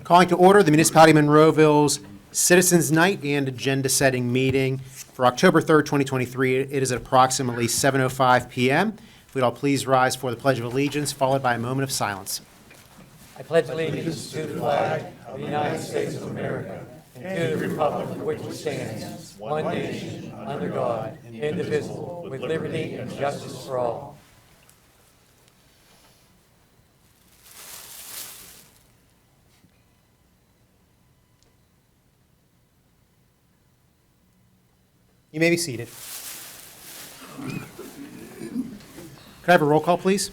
Calling to order the Municipality of Monroeville's Citizens Night and Agenda Setting Meeting for October 3rd, 2023. It is at approximately 7:05 p.m. If we'd all please rise for the Pledge of Allegiance, followed by a moment of silence. I pledge allegiance to the flag of the United States of America and to the republic for which it stands, one nation, under God, indivisible, with liberty and justice for all. You may be seated. Could I have a roll call, please?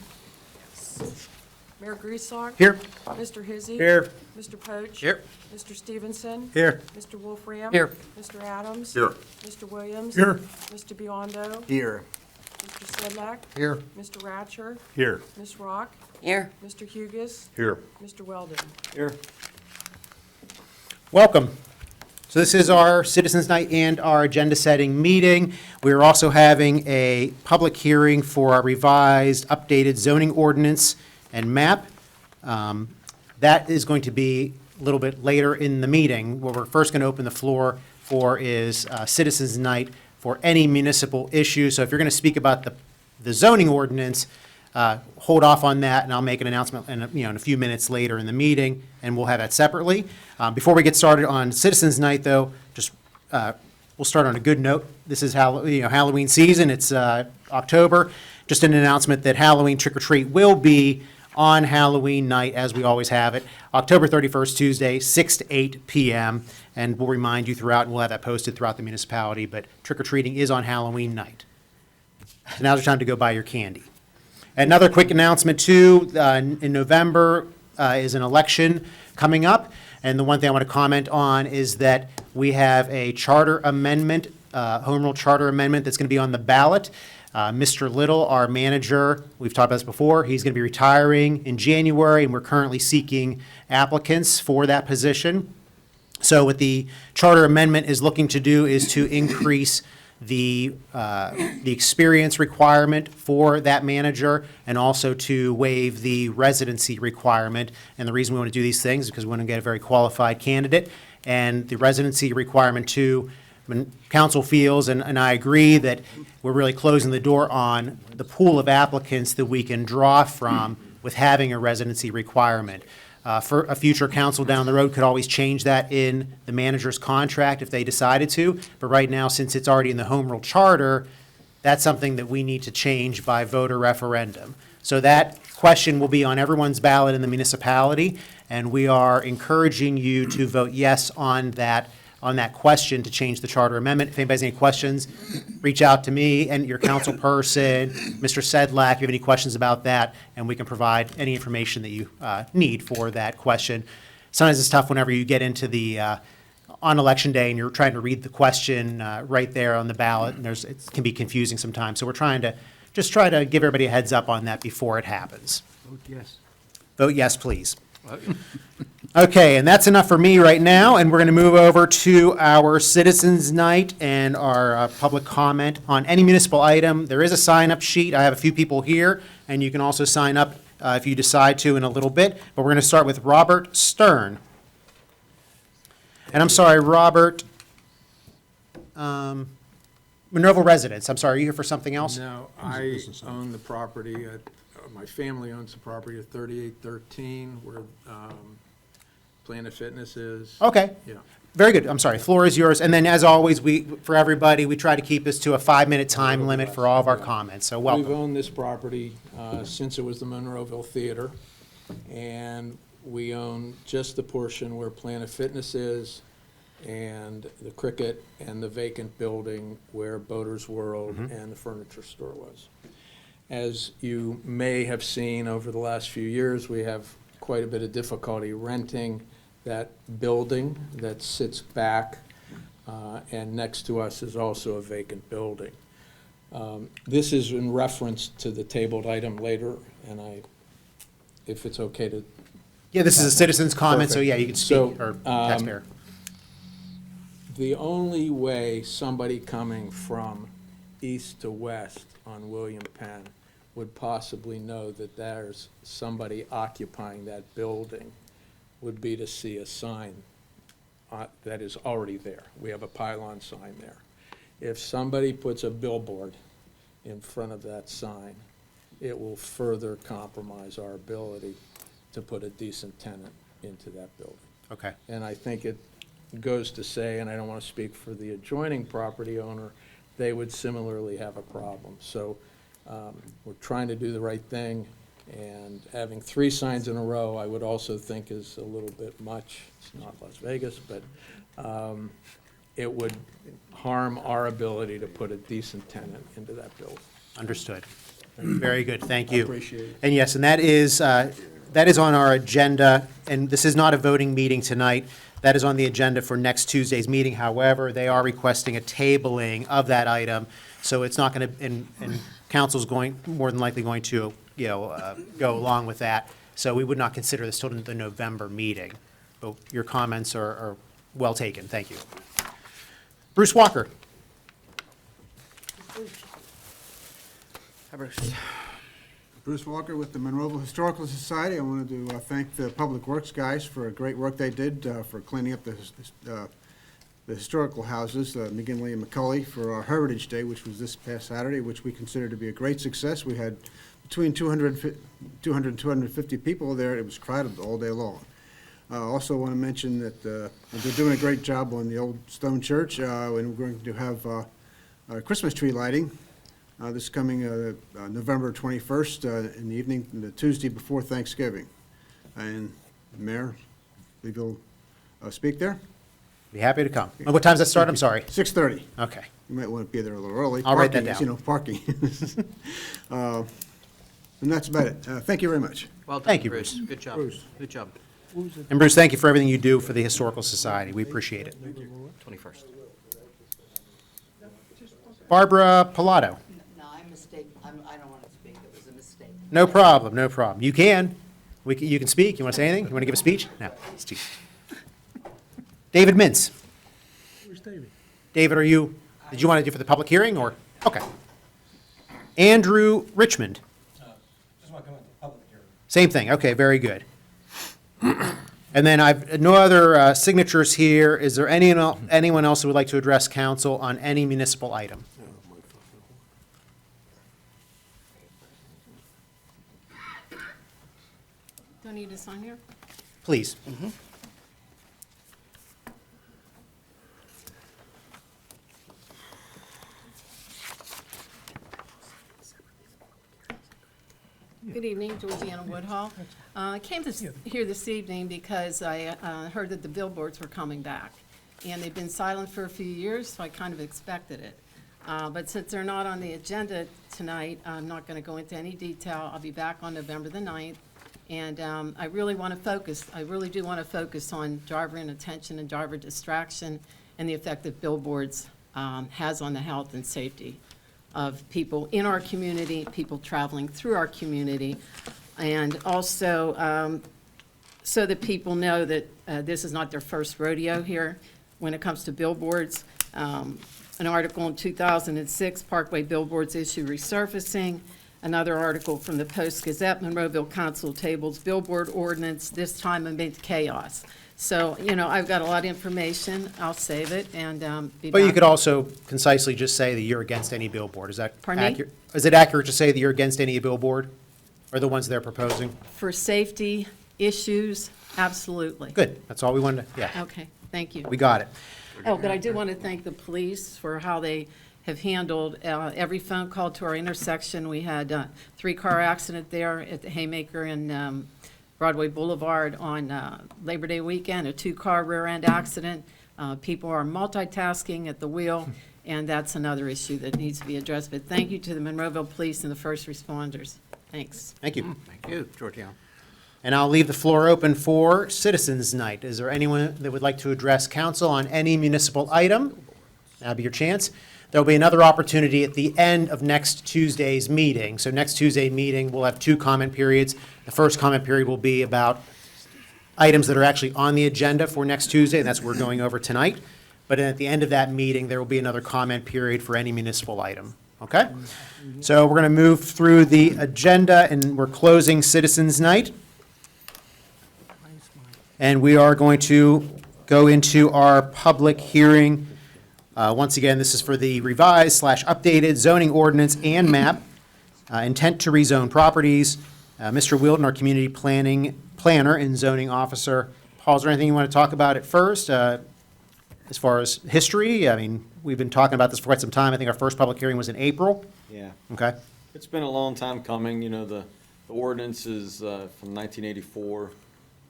Mayor Grieslock? Here. Mr. Hizzy? Here. Mr. Poach? Here. Mr. Stevenson? Here. Mr. Wolfram? Here. Mr. Adams? Here. Mr. Williams? Here. Mr. Biondo? Here. Mr. Sedlak? Here. Mr. Ratcher? Here. Ms. Rock? Here. Mr. Hugus? Here. Mr. Weldon? Here. Welcome. So this is our Citizens Night and our agenda setting meeting. We are also having a public hearing for our revised updated zoning ordinance and map. That is going to be a little bit later in the meeting. What we're first going to open the floor for is Citizens Night for any municipal issue. So if you're going to speak about the zoning ordinance, hold off on that, and I'll make an announcement in a few minutes later in the meeting, and we'll have that separately. Before we get started on Citizens Night, though, just we'll start on a good note. This is Halloween season. It's October. Just an announcement that Halloween Trick or Treat will be on Halloween night, as we always have it, October 31st, Tuesday, 6 to 8 p.m. And we'll remind you throughout, and we'll have that posted throughout the municipality. But trick or treating is on Halloween night. So now's the time to go buy your candy. Another quick announcement, too, in November is an election coming up, and the one thing I want to comment on is that we have a charter amendment, home rule charter amendment that's going to be on the ballot. Mr. Little, our manager, we've talked about this before, he's going to be retiring in January, and we're currently seeking applicants for that position. So what the charter amendment is looking to do is to increase the experience requirement for that manager, and also to waive the residency requirement. And the reason we want to do these things is because we want to get a very qualified candidate. And the residency requirement, too, when council feels, and I agree, that we're really closing the door on the pool of applicants that we can draw from with having a residency requirement. For a future council down the road could always change that in the manager's contract if they decided to. But right now, since it's already in the home rule charter, that's something that we need to change by voter referendum. So that question will be on everyone's ballot in the municipality, and we are encouraging you to vote yes on that question to change the charter amendment. If anybody has any questions, reach out to me and your council person, Mr. Sedlak, if you have any questions about that, and we can provide any information that you need for that question. Sometimes it's tough whenever you get into on election day and you're trying to read the question right there on the ballot, and it can be confusing sometimes. So we're trying to try to give everybody a heads up on that before it happens. Vote yes. Vote yes, please. Okay, and that's enough for me right now, and we're going to move over to our Citizens Night and our public comment on any municipal item. There is a sign-up sheet. I have a few people here, and you can also sign up if you decide to in a little bit, but we're going to start with Robert Stern. And I'm sorry, Robert, Monroeville residence. I'm sorry, are you here for something else? No, I own the property, my family owns the property at 3813 where Planet Fitness is. Okay. Yeah. Very good. I'm sorry. Floor is yours. And then, as always, for everybody, we try to keep this to a 5-minute time limit for all of our comments. So We've welcome. owned this property since it was the Monroeville Theater, and we own just the portion where Planet Fitness is, and the Cricket, and the vacant building where Boaters World and the furniture store was. As you may have seen over the last few years, we have quite a bit of difficulty renting that building that sits back, and next to us is also a vacant building. This is in reference to the tabled item later, and if it's okay to. Yeah, this is a citizen's comment, so Perfect. yeah, you can speak, So, or taxpayer. The only way somebody coming from east to west on William Penn would possibly know that there's somebody occupying that building would be to see a sign that is already there. We have a pylon sign there. If somebody puts a billboard in front of that sign, it will further compromise our ability to put a decent tenant into that building. Okay. And I think it goes to say, and I don't want to speak for the adjoining property owner, they would similarly have a problem. So we're trying to do the right thing, and having 3 signs in a row, I would also think is a little bit much. It's not Las Vegas, but it would harm our ability to put a decent tenant into that building. Understood. Very good, thank you. Appreciate it. And yes, and that is on our agenda, and this is not a voting meeting tonight. That is on the agenda for next Tuesday's meeting. However, they are requesting a tabling of that item, so it's not going to, and council's going, more than likely going to, go along with that. So we would not consider this till the November meeting. But your comments are well taken, thank you. Bruce Walker. Hi, Bruce. Bruce Walker with the Monroeville Historical Society. I wanted to thank the Public Works guys for great work they did for cleaning up the historical houses, McGinley and McCulley, for our Heritage Day, which was this past Saturday, which we consider to be a great success. We had between 200 and 250 people there. It was crowded all day long. I also want to mention that they're doing a great job on the old stone church, and we're going to have Christmas tree lighting this coming November 21st in the evening, the Tuesday before Thanksgiving. And Mayor, believe you'll speak there? Be happy to come. And what time does that start? I'm sorry. 6:30. Okay. You might want to be there a little early. I'll write that Parking is, parking. And that's about it. Thank you very much. Well done, Thank you, Bruce. Bruce. Good job. Good job. And Bruce, thank you for everything you do for the Historical Society. We appreciate it. 21st. Barbara Pilato. No, I don't want to speak, it was a mistake. No problem, no problem. You can. You can speak. You want to say anything? You want to give a speech? No. It's too- David Mintz. Where's David? David, did you want to do for the public hearing, or? Okay. Andrew Richmond. Just want to come into public hearing. Same thing. Okay, very good. And then I've no other signatures here. Is there anyone else who would like to address council on any municipal item? Do I need to sign here? Please. Good evening, Georgiana Woodhull. I came here this evening because I heard that the billboards were coming back. And they've been silent for a few years, so I kind of expected it. But since they're not on the agenda tonight, I'm not going to go into any detail. I'll be back on November the 9th. And I really do want to focus on driver inattention and driver distraction and the effect that billboards has on the health and safety of people in our community, people traveling through our community, and also so that people know that this is not their first rodeo here when it comes to billboards. An article in 2006, Parkway Billboards issue resurfacing. Another article from the Post-Gazette, Monroeville Council tables billboard ordinance, this time amid chaos. So, I've got a lot of information. I'll save it and be back. But you could also concisely just say that you're against any billboard. Is that Pardon me? accurate? Is it accurate to say that you're against any billboard, or the ones they're proposing? For safety issues, absolutely. Good, that's all we wanted to, yeah, Okay, thank you. we got it. Oh, but I do want to thank the police for how they have handled every phone call to our intersection. We had a 3-car accident there at the Haymaker and Broadway Boulevard on Labor Day weekend, a 2-car rear-end accident. People are multitasking at the wheel, and that's another issue that needs to be addressed. But thank you to the Monroeville Police and the first responders. Thanks. Thank you. Thank you, Georgiana. And I'll leave the floor open for Citizens Night. Is there anyone that would like to address council on any municipal item? That'll be your chance. There'll be another opportunity at the end of next Tuesday's meeting. So next Tuesday meeting, we'll have 2 comment periods. The first comment period will be about items that are actually on the agenda for next Tuesday, and that's what we're going over tonight. But then at the end of that meeting, there will be another comment period for any municipal item. Okay? So we're going to move through the agenda, and we're closing Citizens Night. And we are going to go into our public hearing. Once again, this is for the revised/updated zoning ordinance and map, intent to rezone properties. Mr. Wilton, our community planner and zoning officer. Paul, is there anything you want to talk about at first? As far as history, I mean, we've been talking about this for quite some time. I think our first public hearing was in April. Yeah, Okay. it's been a long time coming, you know, the ordinance is from 1984.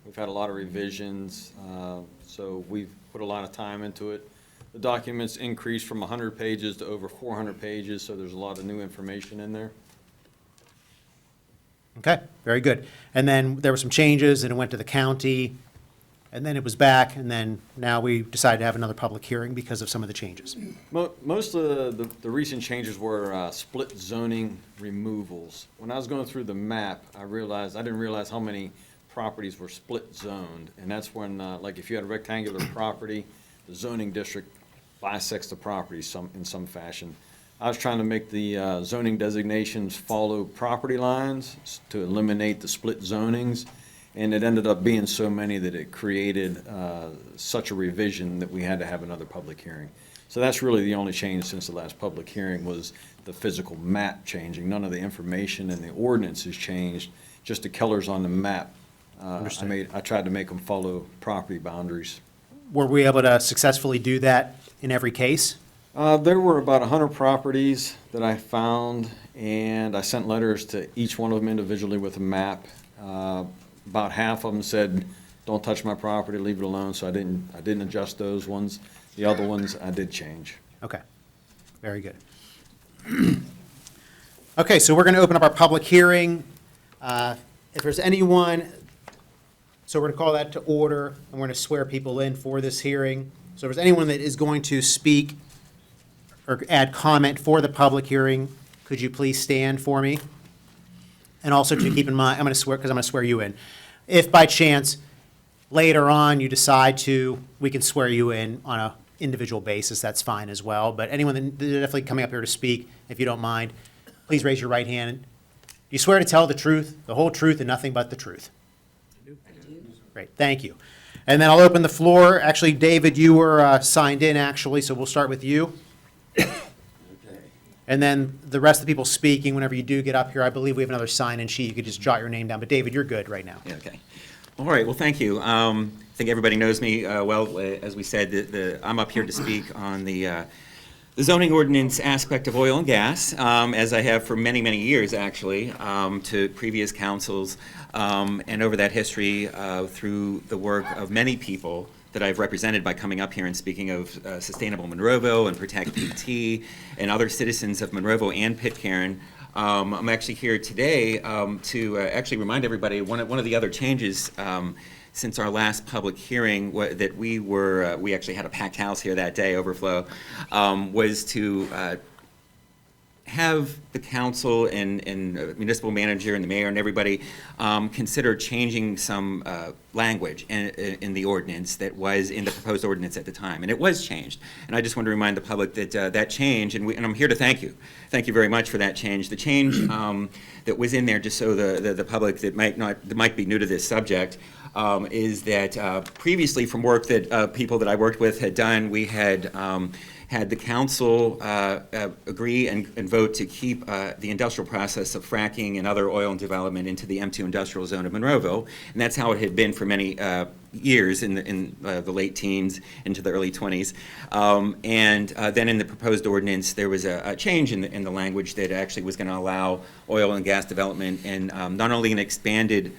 We've had a lot of revisions, so we've put a lot of time into it. The documents increased from 100 pages to over 400 pages, so there's a lot of new information in there. Okay, very good. And then there were some changes, and it went to the county, and then it was back, and then now we decided to have another public hearing because of some of the changes. Most of the recent changes were split zoning removals. When I was going through the map, I didn't realize how many properties were split zoned. And that's when, like if you had a rectangular property, the zoning district bisects the property in some fashion. I was trying to make the zoning designations follow property lines to eliminate the split zonings. And it ended up being so many that it created such a revision that we had to have another public hearing. So that's really the only change since the last public hearing was the physical map changing. None of the information in the ordinance has changed, just the colors on the map. I tried to make them follow property boundaries. Were we able to successfully do that in every case? There were about 100 properties that I found, and I sent letters to each one of them individually with a map. About half of them said, "Don't touch my property, leave it alone," so I didn't adjust those ones. The other ones I did change. Okay, very good. Okay, so we're going to open up our public hearing. If there's anyone, so we're going to call that to order, and we're going to swear people in for this hearing. So if there's anyone that is going to speak or add comment for the public hearing, could you please stand for me? And also to keep in mind, I'm going to swear, because I'm going to swear you in. If by chance, later on, you decide to, we can swear you in on an individual basis, that's fine as well. But anyone that definitely coming up here to speak, if you don't mind, please raise your right hand. Do you swear to tell the truth, the whole truth, and nothing but the truth? I do. Great, thank you. And then I'll open the floor. Actually, David, you were signed in, actually, so we'll start with you. And then the rest of the people speaking, whenever you do get up here, I believe we have another sign-in sheet. You could just jot your name down. But David, you're good right now. Yeah, okay. All right, well, thank you. I think everybody knows me well. As we said, I'm up here to speak on the zoning ordinance aspect of oil and gas, as I have for many, many years, actually, to previous councils, and over that history through the work of many people that I've represented by coming up here and speaking of Sustainable Monroeville and Protect PT and other citizens of Monroeville and Pitcairn. I'm actually here today to actually remind everybody one of the other changes since our last public hearing that we actually had a packed house here that day, overflow, was to have the council and municipal manager and the mayor and everybody consider changing some language in the ordinance that was in the proposed ordinance at the time. And it was changed. And I just want to remind the public that that change, and I'm here to thank you. Thank you very much for that change. The change that was in there, just so the public that might be new to this subject, is that previously from work that people that I worked with had done, we had the council agree and vote to keep the industrial process of fracking and other oil and development into the M2 industrial zone of Monroeville. And that's how it had been for many years in the late teens into the early 20s. And then in the proposed ordinance, there was a change in the language that actually was going to allow oil and gas development in not only an expanded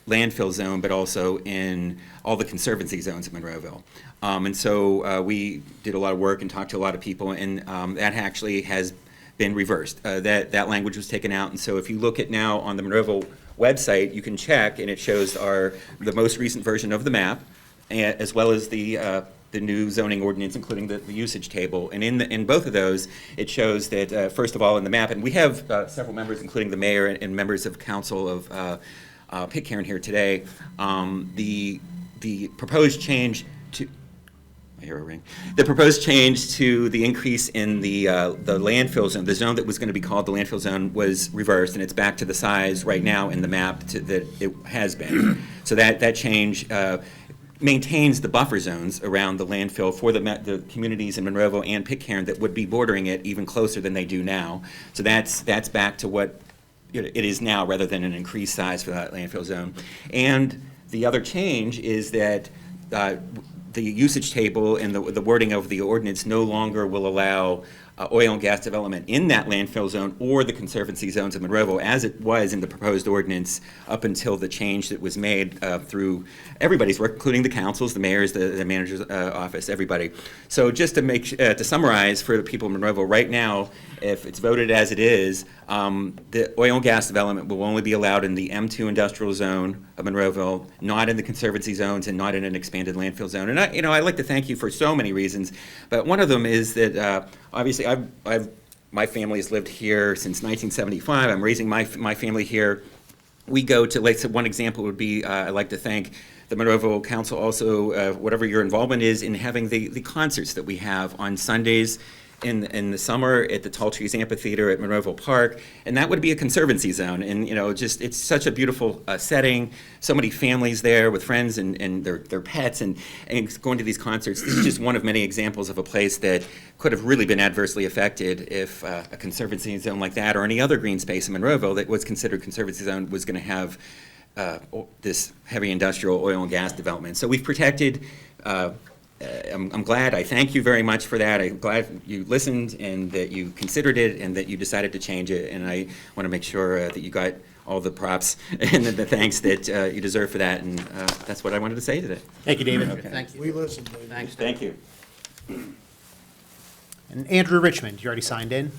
landfill zone, but also in all the conservancy zones of Monroeville. And so we did a lot of work and talked to a lot of people, and that actually has been reversed. That language was taken out, and so if you look at now on the Monroeville website, you can check, and it shows the most recent version of the map, as well as the new zoning ordinance, including the usage table. And in both of those, it shows that, first of all, in the map, and we have several members, including the mayor and members of council of Pitcairn here today, the proposed change to the proposed change to the increase in the landfill zone, the zone that was going to be called the landfill zone, was reversed, and it's back to the size right now in the map that it has been. So that change maintains the buffer zones around the landfill for the communities in Monroeville and Pitcairn that would be bordering it even closer than they do now. So that's back to what it is now, rather than an increased size for that landfill zone. And the other change is that the usage table and the wording of the ordinance no longer will allow oil and gas development in that landfill zone or the conservancy zones of Monroeville, as it was in the proposed ordinance up until the change that was made through everybody's work, including the councils, the mayors, the manager's office, everybody. So just to summarize for the people of Monroeville, right now, if it's voted as it is, the oil and gas development will only be allowed in the M2 industrial zone of Monroeville, not in the conservancy zones and not in an expanded landfill zone. And I'd like to thank you for so many reasons, but one of them is that obviously my family has lived here since 1975. I'm raising my family here. We go to, like, so one example would be, I'd like to thank the Monroeville Council also, whatever your involvement is in having the concerts that we have on Sundays in the summer at the Tall Trees Amphitheater at Monroeville Park, and that would be a conservancy zone. And just it's such a beautiful setting. So many families there with friends and their pets, and going to these concerts. This is just one of many examples of a place that could have really been adversely affected if a conservancy zone like that or any other green space in Monroeville that was considered conservancy zone was going to have this heavy industrial oil and gas development. So we've protected. I'm glad. I thank you very much for that. I'm glad you listened and that you considered it and that you decided to change it. And I want to make sure that you got all the props and the thanks that you deserve for that. And that's what I wanted to say today. Thank you, David. Okay. Thank you. We listened, David. Thanks. Thank you. And Andrew Richmond, you already signed in?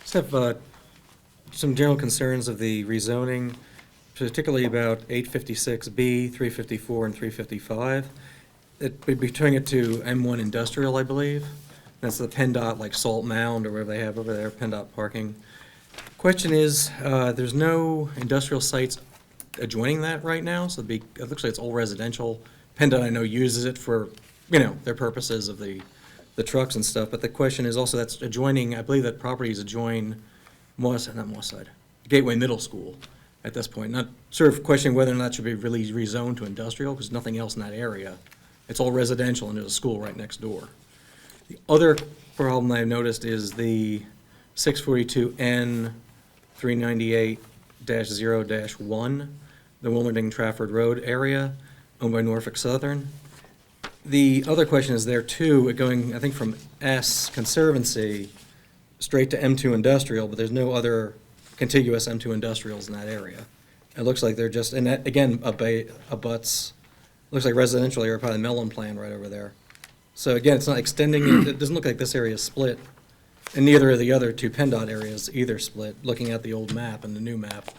Just have some general concerns of the rezoning, particularly about 856B, 354, and 355. We'd be turning it to M1 Industrial, I believe. That's the PennDOT, like Salt Mound or whatever they have over there, PennDOT parking. Question is, there's no industrial sites adjoining that right now, so it looks like it's all residential. PennDOT, I know, uses it for, their purposes of the trucks and stuff, but the question is also that's adjoining, I believe that properties adjoin Gateway Middle School at this point. Not sort of questioning whether or not it should be really rezoned to industrial, because nothing else in that area. It's all residential and there's a school right next door. The other problem I've noticed is the 642N 398-0-1, the Wilmerding Trafford Road area, owned by Norfolk Southern. The other question is there too, going, I think, from S Conservancy straight to M2 Industrial, but there's no other contiguous M2 Industrials in that area. It looks like they're just, and that, again, abuts, looks like residential area, probably the Mellon Plan right over there. So again, it's not extending, it doesn't look like this area is split, and neither of the other two PennDOT areas either split, looking at the old map and the new map.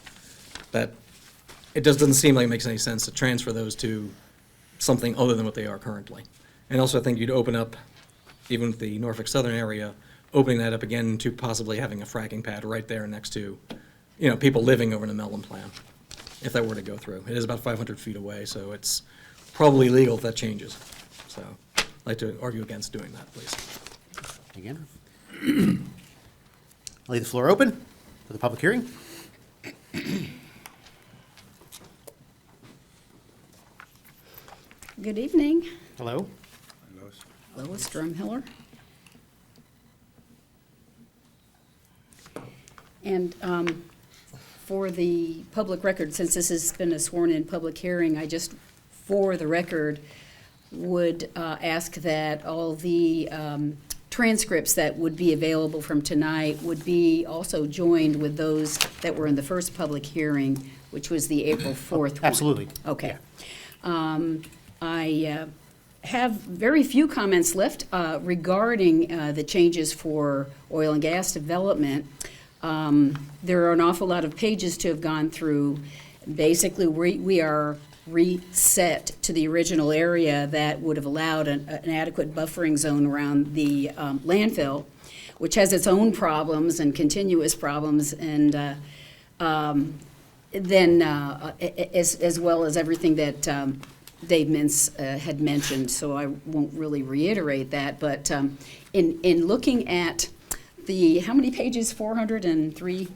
That, it just doesn't seem like it makes any sense to transfer those to something other than what they are currently. And also I think you'd open up, even with the Norfolk Southern area, opening that up again to possibly having a fracking pad right there next to, people living over in the Mellon Plan, if that were to go through. It is about 500 feet away, so it's probably legal if that changes. So I'd like to argue against doing that, please. Again. I'll leave the floor open for the public hearing. Good evening. Hello. Lois Drumhiller. And for the public record, since this has been a sworn-in public hearing, I just, for the record, would ask that all the transcripts that would be available from tonight would be also joined with those that were in the first public hearing, which was the April 4th one. Absolutely. Okay. I have very few comments left regarding the changes for oil and gas development. There are an awful lot of pages to have gone through. Basically, we are reset to the original area that would have allowed an adequate buffering zone around the landfill, which has its own problems and continuous problems, and then as well as everything that Dave Mintz had mentioned, so I won't really reiterate that. But in looking at how many pages, 403?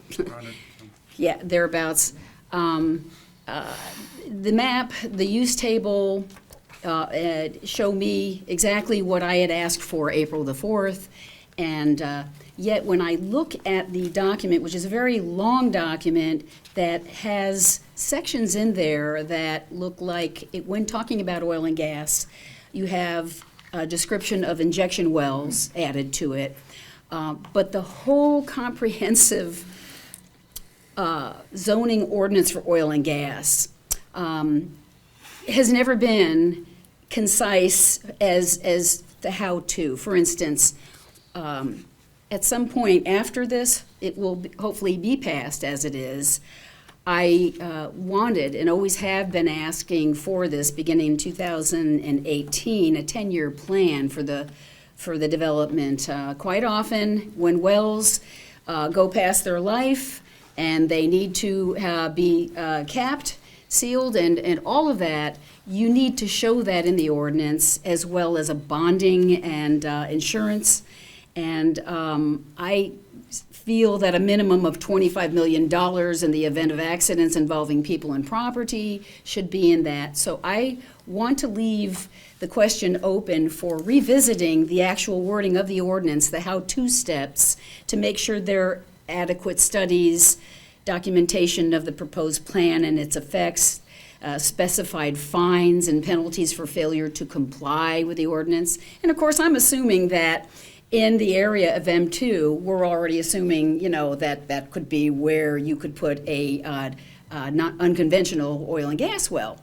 Yeah, thereabouts. The map, the use table show me exactly what I had asked for April the 4th, and yet when I look at the document, which is a very long document that has sections in there that look like, when talking about oil and gas, you have a description of injection wells added to it, but the whole comprehensive zoning ordinance for oil and gas has never been concise as the how-to. For instance, at some point after this, it will hopefully be passed as it is. I wanted and always have been asking for this beginning in 2018, a 10-year plan for the development. Quite often, when wells go past their life and they need to be capped, sealed, and all of that, you need to show that in the ordinance, as well as a bonding and insurance. And I feel that a minimum of $25 million in the event of accidents involving people and property should be in that. So I want to leave the question open for revisiting the actual wording of the ordinance, the how-to steps, to make sure there are adequate studies, documentation of the proposed plan and its effects, specified fines and penalties for failure to comply with the ordinance. And of course, I'm assuming that in the area of M2, we're already assuming, that could be where you could put a not unconventional oil and gas well.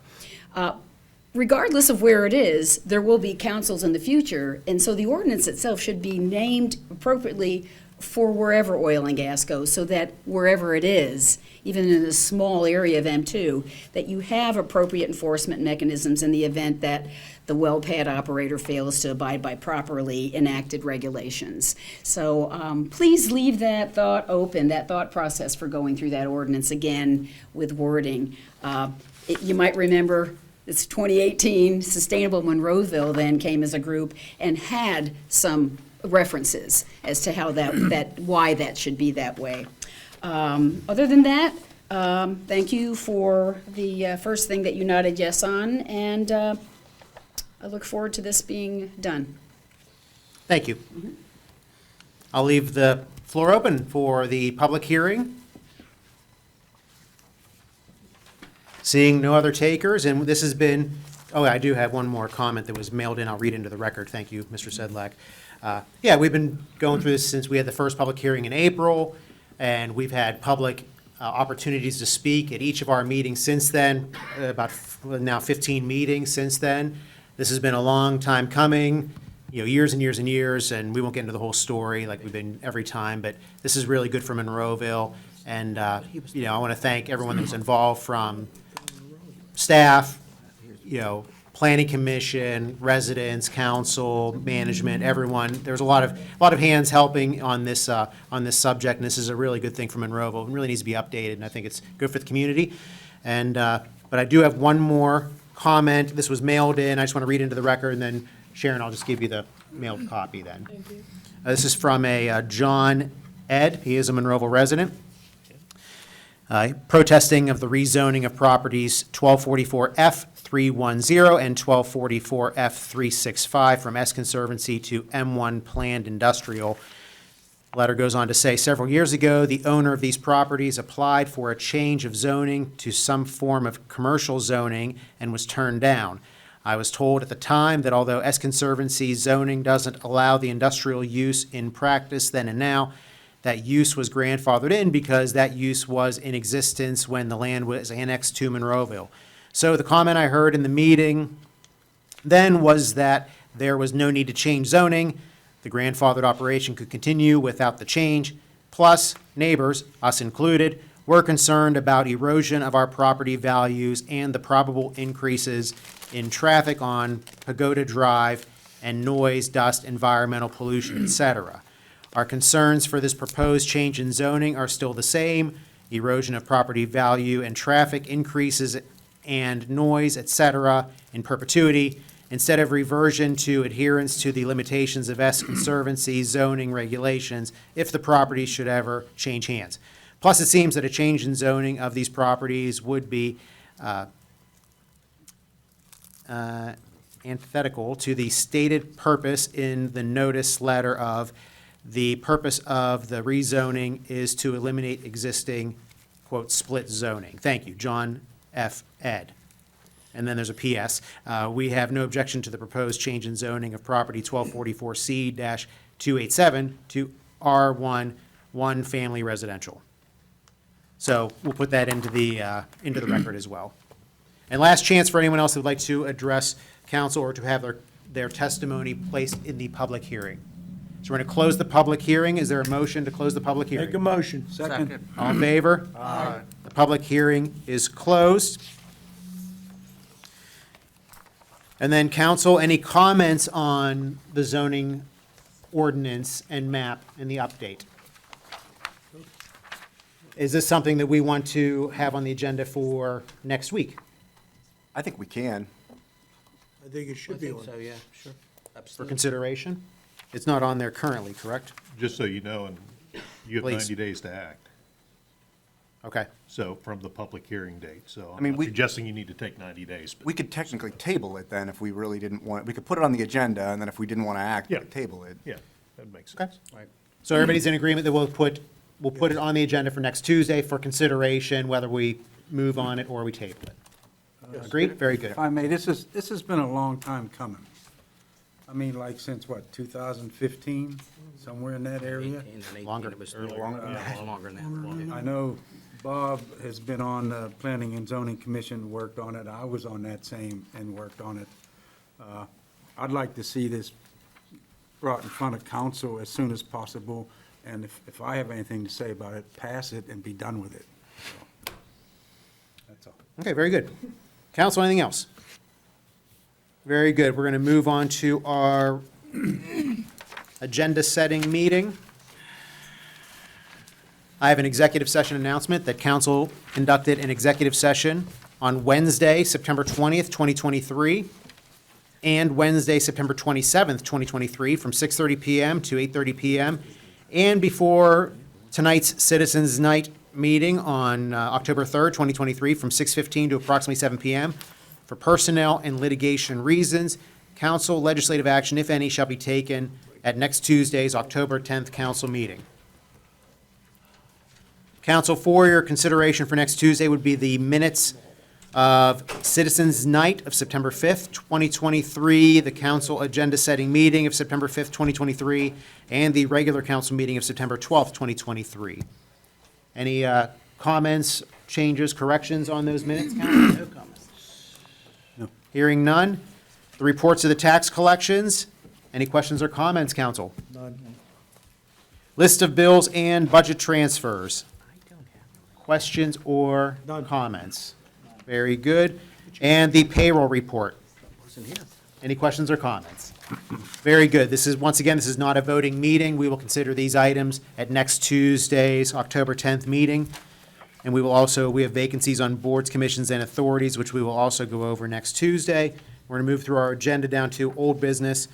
Regardless of where it is, there will be councils in the future, and so the ordinance itself should be named appropriately for wherever oil and gas goes, so that wherever it is, even in a small area of M2, that you have appropriate enforcement mechanisms in the event that the well pad operator fails to abide by properly enacted regulations. So please leave that thought open, that thought process for going through that ordinance again with wording. You might remember it's 2018, Sustainable Monroeville then came as a group and had some references as to how why that should be that way. Other than that, thank you for the first thing that you nodded yes on, and I look forward to this being done. Thank you. I'll leave the floor open for the public hearing. Seeing no other takers, and this has been, I do have one more comment that was mailed in. I'll read into the record. Thank you, Mr. Sedlak. We've been going through this since we had the first public hearing in April, and we've had public opportunities to speak at each of our meetings since then, about now 15 meetings since then. This has been a long time coming, years and years and years, and we won't get into the whole story like we've been every time, but this is really good for Monroeville, and I want to thank everyone that was involved, from staff, planning commission, residents, council, management, everyone. There's a lot of hands helping on this subject, and this is a really good thing for Monroeville. It really needs to be updated, and I think it's good for the community. And but I do have one more comment. This was mailed in. I just want to read into the record, and then Sharon, I'll just give you the mailed copy then. Thank you. This is from a John Ed. He is a Monroeville resident. Protesting of the rezoning of properties 1244F310 and 1244F365 from S Conservancy to M1 Planned Industrial. The letter goes on to say, several years ago, the owner of these properties applied for a change of zoning to some form of commercial zoning and was turned down. I was told at the time that although S Conservancy zoning doesn't allow the industrial use in practice then and now, that use was grandfathered in because that use was in existence when the land was annexed to Monroeville. So the comment I heard in the meeting then was that there was no need to change zoning. The grandfathered operation could continue without the change. Plus, neighbors, us included, were concerned about erosion of our property values and the probable increases in traffic on Pagoda Drive and noise, dust, environmental pollution, etc. Our concerns for this proposed change in zoning are still the same: erosion of property value and traffic increases and noise, etc., in perpetuity, instead of reversion to adherence to the limitations of S Conservancy zoning regulations if the property should ever change hands. Plus, it seems that a change in zoning of these properties would be antithetical to the stated purpose in the notice letter of the purpose of the rezoning is to eliminate existing, quote, split zoning. Thank you, John F. Ed. And then there's a PS. We have no objection to the proposed change in zoning of property 1244C-287 to R1, one family residential. So we'll put that into the record as well. And last chance for anyone else who would like to address council or to have their testimony placed in the public hearing. So we're going to close the public hearing. Is there a motion to close the public hearing? Make a motion. Second. All in favor? Aye. The public hearing is closed. And then, council, any comments on the zoning ordinance and map and the update? Is this something that we want to have on the agenda for next week I think we can. I think it should be on. yeah, sure. for consideration? It's not on there currently, correct? Just so you know, and you have Please. 90 days to act, Okay. so, from the public hearing date. So I I'm mean, not we- suggesting you need to take 90 days. But We could technically table it then if we really didn't want, we could put it on the agenda, and then if we didn't want to act, we Yeah. could table it. yeah, that makes Okay. sense. So everybody's in agreement that we'll put it on the agenda for next Tuesday for consideration, whether we move on it or we table it. Agreed? Very good. If I may, this has been a long time coming. I mean, like since what, 2015, somewhere in that area? Longer. Longer than that. I know Bob has been on the Planning and Zoning Commission, worked on it. I was on that same and worked on it. I'd like to see this brought in front of council as soon as possible, and if I have anything to say about it, pass it and be done with it. So, that's all. Okay, very good. Council, anything else? Very good. We're going to move on to our agenda-setting meeting. I have an executive session announcement that council conducted an executive session on Wednesday, September 20th, 2023, and Wednesday, September 27th, 2023, from 6:30 PM to 8:30 PM, and before tonight's Citizens Night meeting on October 3rd, 2023, from 6:15 to approximately 7 PM, for personnel and litigation reasons. Council legislative action, if any, shall be taken at next Tuesday's October 10th council meeting. Council, for your consideration for next Tuesday would be the minutes of Citizens Night of September 5th, 2023, the council agenda-setting meeting of September 5th, 2023, and the regular council meeting of September 12th, 2023. Any comments, changes, corrections on those minutes, council? No comments. No. Hearing none. The reports of the tax collections. Any questions or comments, council? None. List of bills and budget transfers. Questions or comments? Very good. And the payroll report. Any questions or comments? Very good. This is, once again, this is not a voting meeting. We will consider these items at next Tuesday's October 10th meeting. And we have vacancies on boards, commissions, and authorities, which we will also go over next Tuesday. We're going to move through our agenda down to old business.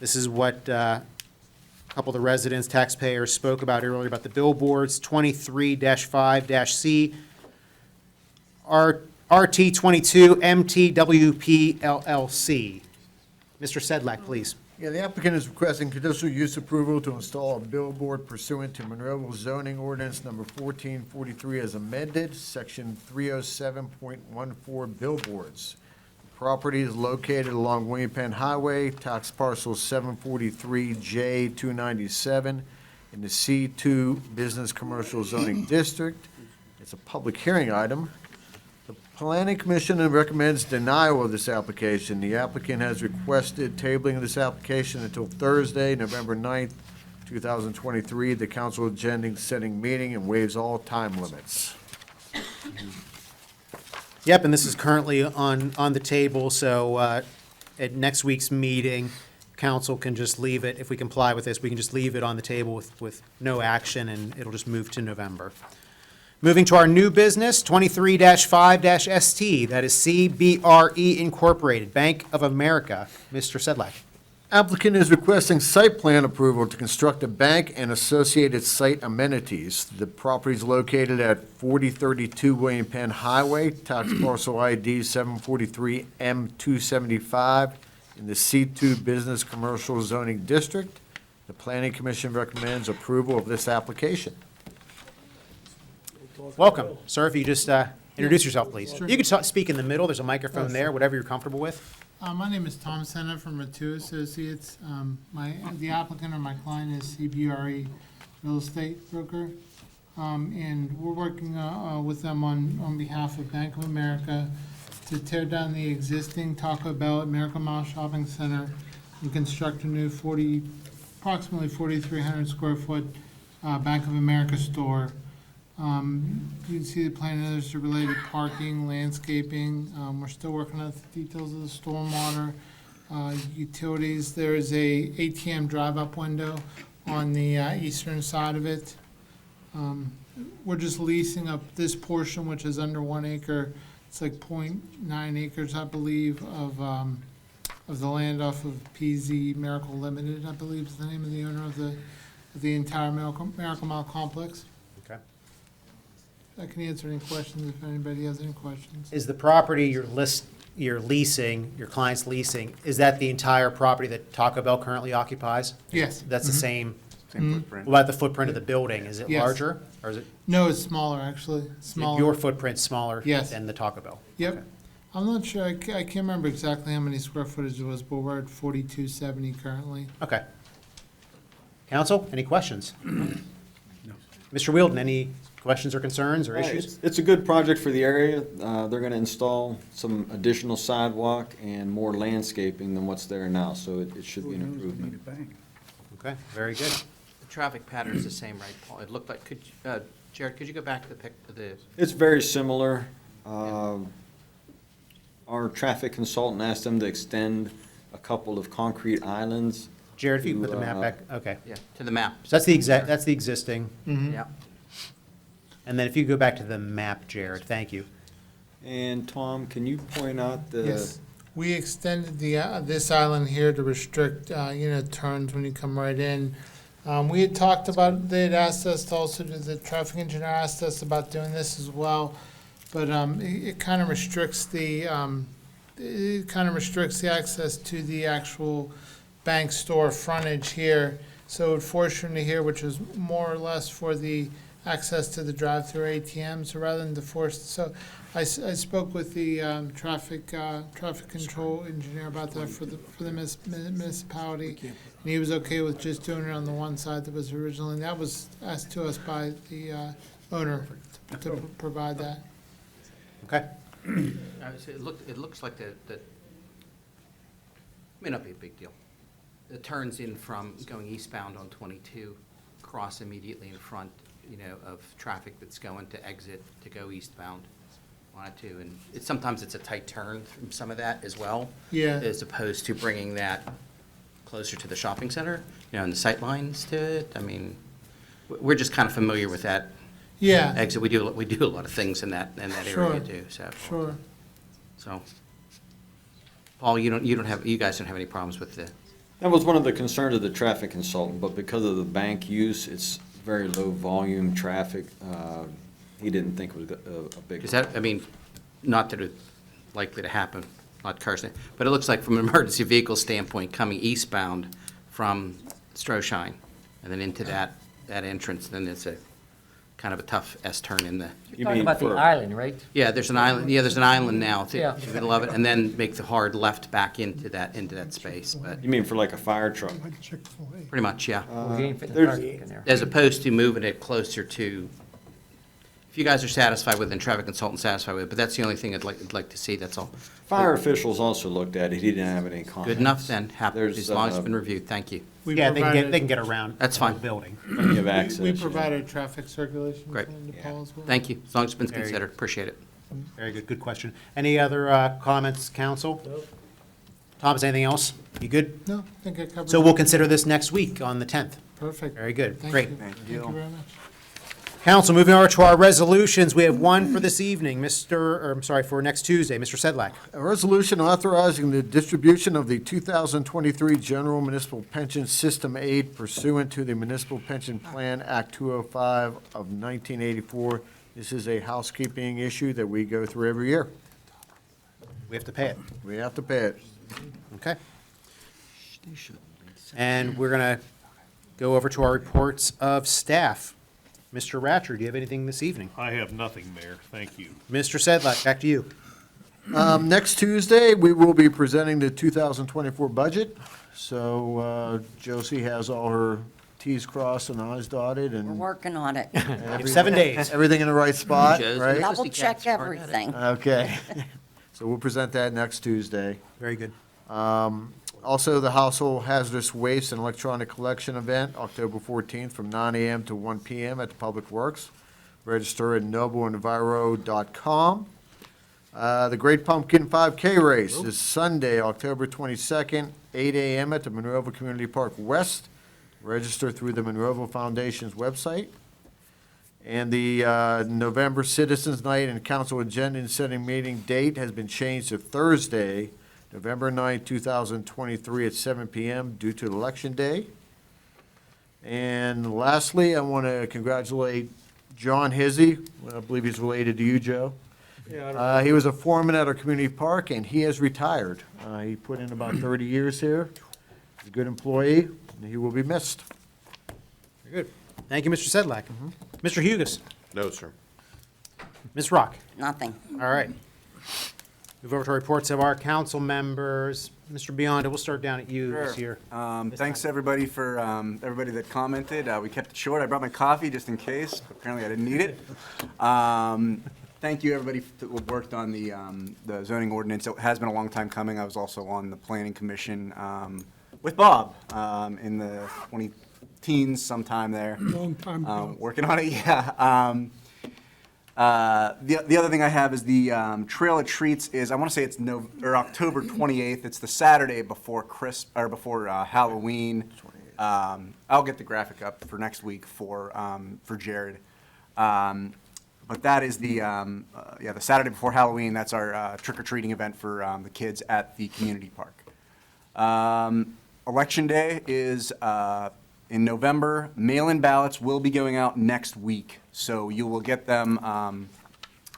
This is what a couple of the residents, taxpayers spoke about earlier about the billboards, 23-5-C, RT22 MTWP LLC. Mr. Sedlak, please. Yeah, the applicant is requesting conditional use approval to install a billboard pursuant to Monroeville zoning ordinance number 1443 as amended, section 307.14 billboards. The property is located along William Penn Highway, tax parcel 743J297 in the C2 Business Commercial Zoning District. It's a public hearing item. The Planning Commission recommends denial of this application. The applicant has requested tabling of this application until Thursday, November 9th, 2023, the council agenda setting meeting, and waives all time limits. Yep, and this is currently on the table, so at next week's meeting, council can just leave it, if we comply with this, we can just leave it on the table with no action, and it'll just move to November. Moving to our new business, 23-5-ST, that is CBRE Incorporated, Bank of America. Mr. Sedlak. Applicant is requesting site plan approval to construct a bank and associated site amenities. The property is located at 4032 William Penn Highway, tax parcel ID 743M275 in the C2 Business Commercial Zoning District. The Planning Commission recommends approval of this application. Welcome. Sir, if you just introduce yourself, please. You can speak in the middle. There's a microphone there, whatever you're comfortable with. My name is Tom Senna from Ratu Associates. The applicant or my client is CBRE Real Estate Broker. And we're working with them on behalf of Bank of America to tear down the existing Taco Bell at Miracle Mile Shopping Center and construct a new approximately 4,300 square foot Bank of America store. You can see the plan, there's the related parking, landscaping. We're still working on the details of the stormwater, utilities. There is a ATM drive-up window on the eastern side of it. We're just leasing up this portion, which is under 1 acre. It's like 0.9 acres, I believe, of the land off of PZ Miracle Limited, I believe is the name of the owner of the entire Miracle Mile complex. Okay. I can answer any questions if anybody has any questions. Is the property you're leasing, your client's leasing, is that the entire property that Taco Bell currently occupies? Yes. That's the same? Same footprint. What about the footprint of the building? Is it Yes. larger, or is it? No, it's smaller, actually. Smaller. Your footprint's smaller Yes. than the Taco Bell? Yep. Okay. I'm not sure, I can't remember exactly how many square footage it was, but we're at 4270 currently. Okay. Council, any questions? No. Mr. Wielden, any questions or concerns or issues? It's a good project for the area. They're going to install some additional sidewalk and more landscaping than what's there now, so it should be an improvement. Okay, very good. The traffic pattern's the same, right, Paul? It looked like, Jared, could you go back to the It's very similar. Our traffic consultant asked them to extend a couple of concrete islands. Jared, if you can put the to, map back, okay. yeah, to the map? So that's the existing. Yeah. And then if you go back to the map, Jared, thank you. And Tom, can you point out the? Yes. We extended this island here to restrict, turns when you come right in. We had talked about, they had asked us to also, the traffic engineer asked us about doing this as well. But it kind of restricts the access to the actual bank store frontage here. So it would force you into here, which is more or less for the access to the drive-through ATM. So rather than to force, so I spoke with the traffic control engineer about that for the municipality, and he was okay with just doing it on the one side that was originally, and that was asked to us by the owner to provide that. Okay. So it looks like that may not be a big deal. It turns in from going eastbound on 22, cross immediately in front, of traffic that's going to exit to go eastbound on it too. And sometimes it's a tight turn from some of that as well. Yeah. As opposed to bringing that closer to the shopping center, and the sight lines to it. I mean, we're just kind of familiar with that. Yeah. Exit. We do a lot of things in that Sure. area too. So. Sure. So, Paul, you guys don't have any problems with the. That was one of the concerns of the traffic consultant, but because of the bank use, it's very low volume traffic. He didn't think it was a big. Is that, not that it's likely to happen, not Carson, but it looks like from an emergency vehicle standpoint, coming eastbound from Stroshine and then into that entrance, then it's a kind of a tough S-turn in the. You're talking about the island, right? Yeah, there's an island, there's an island now, too. Yeah. You're gonna love it, and then make the hard left back into that space, but You mean for like a fire truck? pretty much, yeah. We ain't fitting the There's- parking in there. As opposed to moving it closer to, if you guys are satisfied with it and traffic consultant satisfied with it, but that's the only thing I'd like to see, that's all. Fire officials also looked at it. He didn't have any comments. Good enough then, happy, There's, as long as it's been reviewed, thank you. We Yeah, they provided- can get around. That's the fine. building. Plenty of access. We provided traffic circulation Great. plan to Paul as well. Thank you, as long as it's been Very considered, appreciate it. Very good, good question. Any other comments, council? Thomas, anything else? You good? No, I think I covered. So we'll consider this next week on the 10th. Perfect. Very good, Thank great. you. Thank you very much. Council, moving over to our resolutions, we have one for this evening, for next Tuesday. Mr. Sedlak. A resolution authorizing the distribution of the 2023 General Municipal Pension System aid pursuant to the Municipal Pension Plan Act 205 of 1984. This is a housekeeping issue that we go through every year. We have to pay it. We have to pay it. Okay. And we're going to go over to our reports of staff. Mr. Ratcher, do you have anything this evening? I have nothing, Mayor. Thank you. Mr. Sedlak, back to you. Next Tuesday, we will be presenting the 2024 budget. So Josie has all her Ts crossed and Is dotted We're and working on it. 7 days. everything in the right spot, Josie. right? Double check everything. Okay. So we'll present that next Tuesday. Very good. Also, the Household Hazardous Waste and Electronic Collection Event, October 14th from 9 a.m. to 1 p.m. at the Public Works. Register at nobleandviro.com. The Great Pumpkin 5K Race is Sunday, October 22nd, 8 a.m. at the Monroeville Community Park West. Register through the Monroeville Foundation's website. And the November Citizens Night and Council Agenda and Setting Meeting date has been changed to Thursday, November 9th, 2023 at 7 p.m. due to Election Day. And lastly, I want to congratulate John Hizzy. I believe he's related to you, Joe. He was a foreman at our community park, and he has retired. He put in about 30 years here. He's a good employee, and he will be missed. Very good. Thank you, Mr. Sedlak. Mr. Hugus. No, sir. Ms. Rock. Nothing. All right. Move over to reports of our council members. Mr. Bionda, we'll start down at you this year. Thanks, everybody, for everybody that commented. We kept it short. I brought my coffee just in case. Apparently, I didn't need it. Thank you, everybody that worked on the zoning ordinance. It has been a long time coming. I was also on the planning commission with Bob in the 20-teens sometime there. Long time ago. Working on it, yeah. The other thing I have is the Trail of Treats is, I want to say it's October 28th. It's the Saturday before Halloween. I'll get the graphic up for next week for Jared. But that is the Saturday before Halloween. That's our trick-or-treating event for the kids at the community park. Election Day is in November. Mail-in ballots will be going out next week, so you will get them,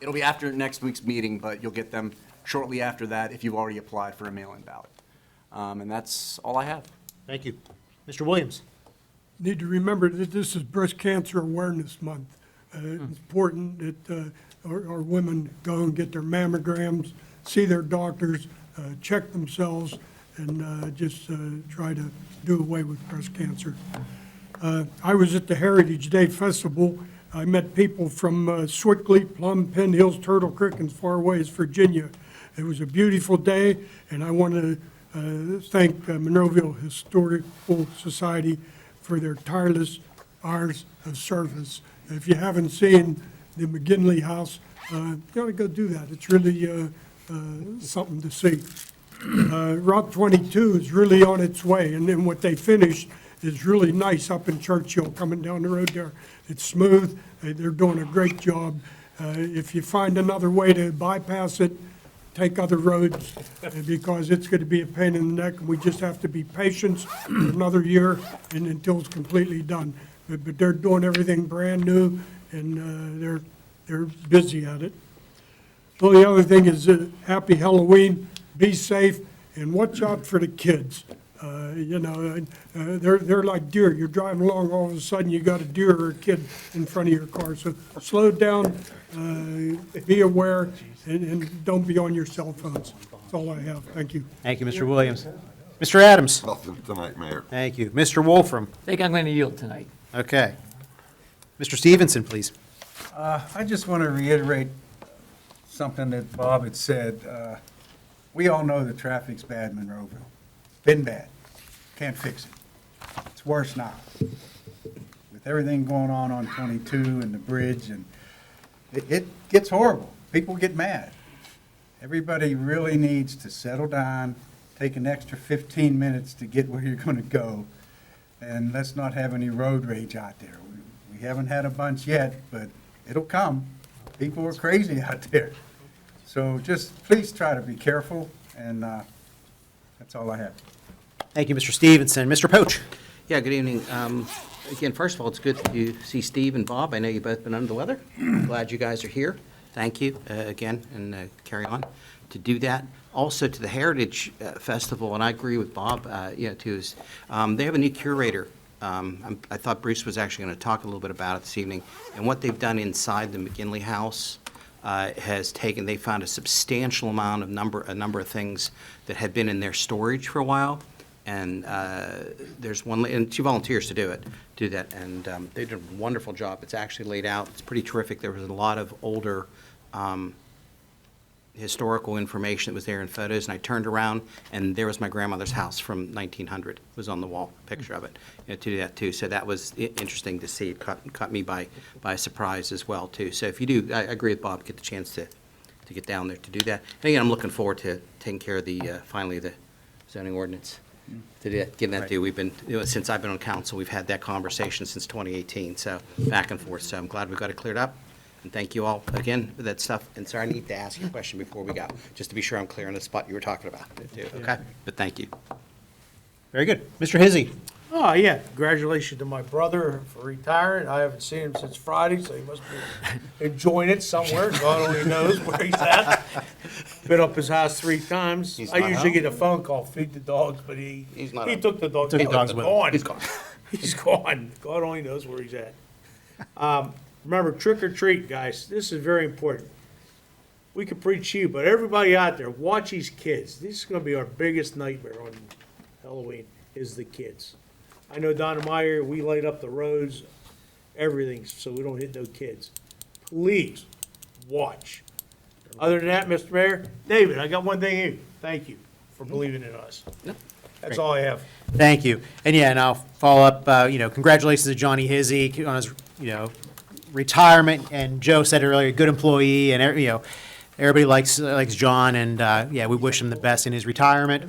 it'll be after next week's meeting, but you'll get them shortly after that if you've already applied for a mail-in ballot. And that's all I have. Thank you. Mr. Williams. Need to remember that this is Breast Cancer Awareness Month. It's important that our women go and get their mammograms, see their doctors, check themselves, and just try to do away with breast cancer. I was at the Heritage Day Festival. I met people from Swickley, Plum, Penn Hills, Turtle Creek, and as far away as Virginia. It was a beautiful day, and I want to thank Monroeville Historical Society for their tireless hours of service. If you haven't seen the McGinley House, you ought to go do that. It's really something to see. Route 22 is really on its way, and then what they finished is really nice up in Churchill, coming down the road there. It's smooth. They're doing a great job. If you find another way to bypass it, take other roads, because it's going to be a pain in the neck, and we just have to be patient for another year and until it's completely done. But they're doing everything brand new, and they're busy at it. So the other thing is happy Halloween, be safe, and watch out for the kids. They're like deer. You're driving along, all of a sudden you got a deer or a kid in front of your car. So slow down, be aware, and don't be on your cell phones. That's all I have. Thank you. Thank you, Mr. Williams. Mr. Adams. Nothing tonight, Mayor. Thank you. Mr. Wolfram. I think I'm going to yield tonight. Okay. Mr. Stevenson, please. I just want to reiterate something that Bob had said. We all know the traffic's bad in Monroeville. Been bad. Can't fix it. It's worse now. With everything going on 22 and the bridge, and it gets horrible. People get mad. Everybody really needs to settle down, take an extra 15 minutes to get where you're going to go, and let's not have any road rage out there. We We haven't had a bunch yet, but it'll come. People are crazy out there. So just please try to be careful, and that's all I have. Thank you, Mr. Stevenson. Mr. Poach? Yeah, good evening. Again, first of all, it's good to see Steve and Bob. I know you've both been under the weather. Glad you guys are here. Thank you again, and carry on to do that. Also to the Heritage Festival, and I agree with Bob, too, is they have a new curator. I thought Bruce was actually going to talk a little bit about it this evening. And what they've done inside the McGinley House they found a substantial amount of a number of things that had been in their storage for a while. And there's one, and she volunteers to do that, and they did a wonderful job. It's actually laid out. It's pretty terrific. There was a lot of older historical information that was there in photos, and I turned around, and there was my grandmother's house from 1900. Was on the wall, picture of it, to do that too. So that was interesting to see. It caught me by surprise as well too. So if you do, I agree with Bob, get the chance to get down there to do that. And again, I'm looking forward to taking care of finally the zoning ordinance. To getting that due. We've been, since I've been on council, we've had that conversation since 2018, so back and forth. So I'm glad we got it cleared up. And thank you all again for that stuff. And sorry, I need to ask you a question before we go, just to be sure I'm clear on the spot you were talking about, too, okay? But thank you. Very good. Mr. Hizzy? Oh, yeah, congratulations to my brother for retiring. I haven't seen him since Friday, so he must be enjoying it somewhere. God only knows where he's at. Been up his house 3 times. He's I not usually home? get a phone call, feed the dogs, but he took the dogs. Took the dogs with him. Gone. He's gone. He's gone. God only knows where he's at. Remember, trick or treat, guys. This is very important. We can preach to you, but everybody out there, watch these kids. This is going to be our biggest nightmare on Halloween, is the kids. I know down in my area, we light up the roads, everything, so we don't hit no kids. Please, watch. Other than that, Mr. Mayor, David, I got one thing here. Thank you for believing in us. That's all I have. Thank you. And yeah, and I'll follow up, congratulations to Johnny Hizzy on his, retirement. And Joe said earlier, good employee, and, everybody likes John, and, we wish him the best in his retirement.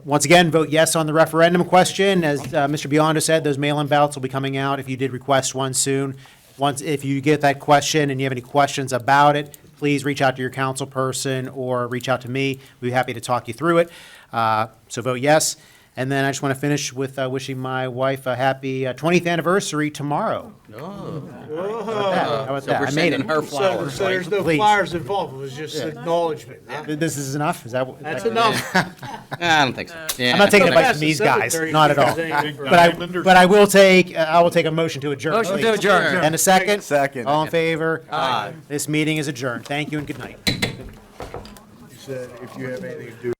Once again, vote yes on the referendum question. As Mr. Biondo said, those mail-in ballots will be coming out if you did request one soon. If you get that question and you have any questions about it, please reach out to your council person or reach out to me. We'd be happy to talk you through it. So vote yes. And then I just want to finish with wishing my wife a happy 20th anniversary tomorrow. Oh. How about So that? we're I made sending it. her flowers, So there's no Please. flowers involved. It was just acknowledgement. This is enough? Is that what? That's enough. I don't think so. Yeah. I'm not taking Go advice past from the these guys, cemetery not at all. if there's anything. But I will take a motion to adjourn. Motion to please. adjourn. And a second? Second. All in favor? Aye. This meeting is adjourned. Thank you and good night. You said if you have anything to do